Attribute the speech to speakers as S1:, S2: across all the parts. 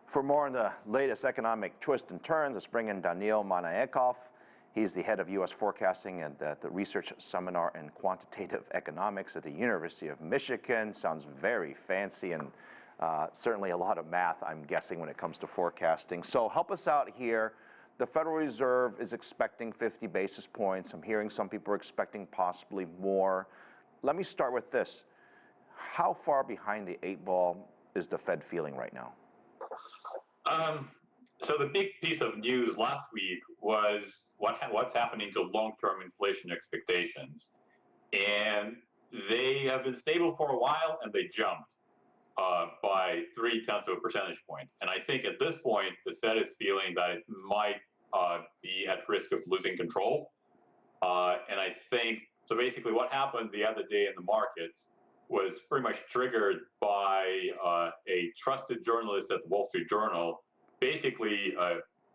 S1: For more on the latest economic twists and turns, let's bring in Daniil Manaenkov. He's the head of U.S. forecasting at the Research Seminar in Quantitative Economics at the University of Michigan. Sounds very fancy and certainly a lot of math, I'm guessing, when it comes to forecasting. So help us out here. The Federal Reserve is expecting 50 basis points. I'm hearing some people are expecting possibly more. Let me start with this. How far behind the 8-ball is the Fed feeling right now?
S2: So the big piece of news last week was what's happening to long-term inflation expectations. And they have been stable for a while, and they jumped by 0.3 percentage points. And I think at this point, the Fed is feeling that it might be at risk of losing control. And I think, so basically what happened the other day in the markets was pretty much triggered by a trusted journalist at the Wall Street Journal, basically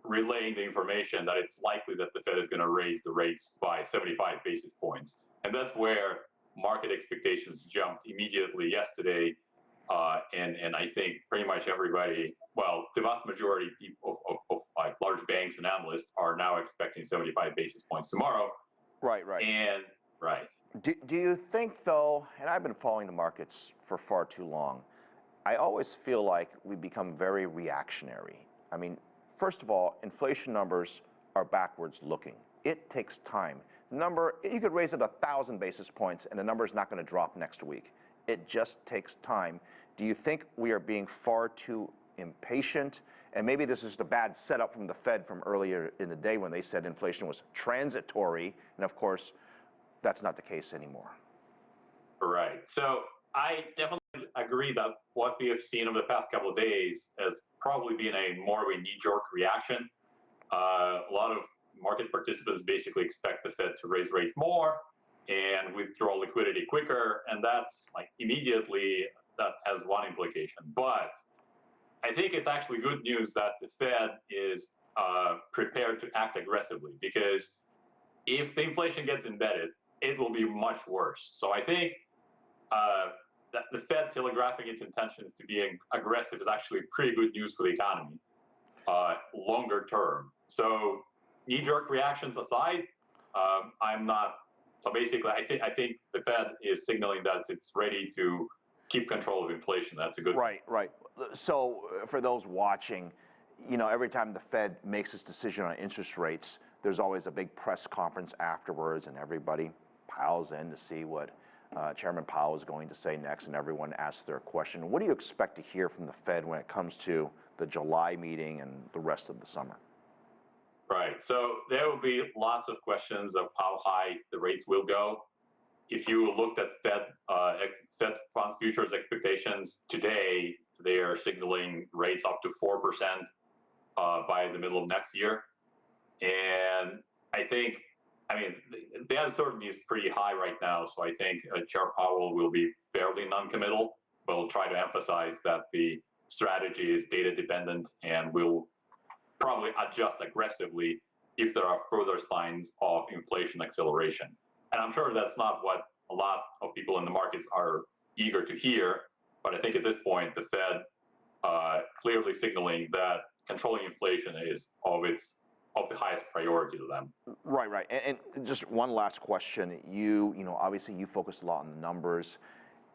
S2: relaying the information that it's likely that the Fed is going to raise the rates by 75 basis points. And that's where market expectations jumped immediately yesterday. And I think pretty much everybody, well, the vast majority of large banks and analysts are now expecting 75 basis points tomorrow.
S1: Right.
S2: And right.
S1: Do you think, though, and I've been following the markets for far too long, I always feel like we become very reactionary. I mean, first of all, inflation numbers are backwards looking. It takes time. The number, you could raise it 1,000 basis points and the number is not going to drop next week. It just takes time. Do you think we are being far too impatient? And maybe this is the bad setup from the Fed from earlier in the day when they said inflation was transitory. And of course, that's not the case anymore.
S2: Right. So I definitely agree that what we have seen over the past couple of days has probably been more of a knee-jerk reaction. A lot of market participants basically expect the Fed to raise rates more and withdraw liquidity quicker, and that's like immediately, that has one implication. But I think it's actually good news that the Fed is prepared to act aggressively, because if the inflation gets embedded, it will be much worse. So I think that the Fed telegraphing its intentions to being aggressive is actually pretty good news for the economy longer term. So knee-jerk reactions aside, I'm not. So basically, I think the Fed is signaling that it's ready to keep control of inflation. That's a good thing.
S1: Right. So for those watching, you know, every time the Fed makes its decision on interest rates, there's always a big press conference afterwards, and everybody piles in to see what Chairman Powell is going to say next, and everyone asks their question. What do you expect to hear from the Fed when it comes to the July meeting and the rest of the summer?
S2: Right. So there will be lots of questions of how high the rates will go. If you looked at Fed funds futures expectations today, they are signaling rates up to 4% by the middle of next year. And I think, the uncertainty is pretty high right now. So I think Chair Powell will be fairly non-committal, but will try to emphasize that the strategy is data dependent and will probably adjust aggressively if there are further signs of inflation acceleration. And I'm sure that's not what a lot of people in the markets are eager to hear, but I think at this point, the Fed clearly signaling that controlling inflation is of the highest priority to them.
S1: Right. And just one last question. You know, obviously you focus a lot on the numbers.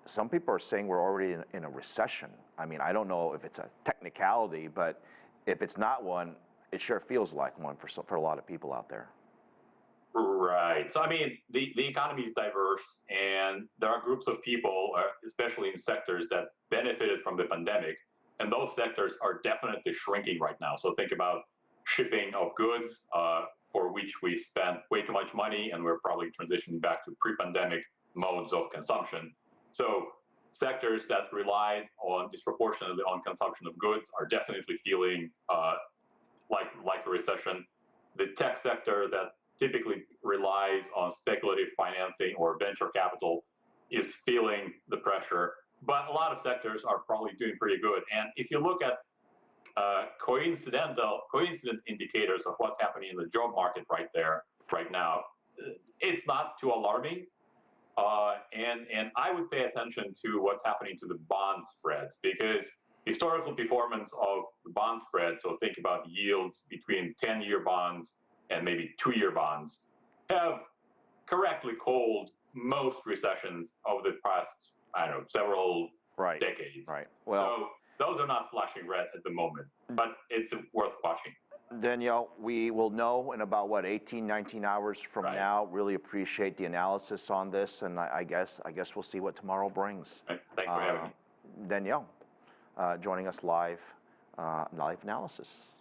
S1: Some people are saying we're already in a recession. I mean, I don't know if it's a technicality, but if it's not one, it sure feels like one for a lot of people out there.
S2: Right. So, the economy is diverse, and there are groups of people, especially in sectors that benefited from the pandemic, and those sectors are definitely shrinking right now. So think about shipping of goods, for which we spent way too much money, and we're probably transitioning back to pre-pandemic modes of consumption. So sectors that relied disproportionately on consumption of goods are definitely feeling like a recession. The tech sector that typically relies on speculative financing or venture capital is feeling the pressure, but a lot of sectors are probably doing pretty good. And if you look at coincident indicators of what's happening in the job market right now, it's not too alarming. And I would pay attention to what's happening to the bond spreads, because historical performance of the bond spread, so think about yields between 10-year bonds and maybe 2-year bonds, have correctly called most recessions over the past, I don't know, several decades.
S1: Right. Well,
S2: so those are not flashing red at the moment, but it's worth watching.
S1: Daniil, we will know in about, what, 18, 19 hours from now. Really appreciate the analysis on this, and I guess we'll see what tomorrow brings.
S2: Right. Thanks for having me.
S1: Daniil, joining us live analysis.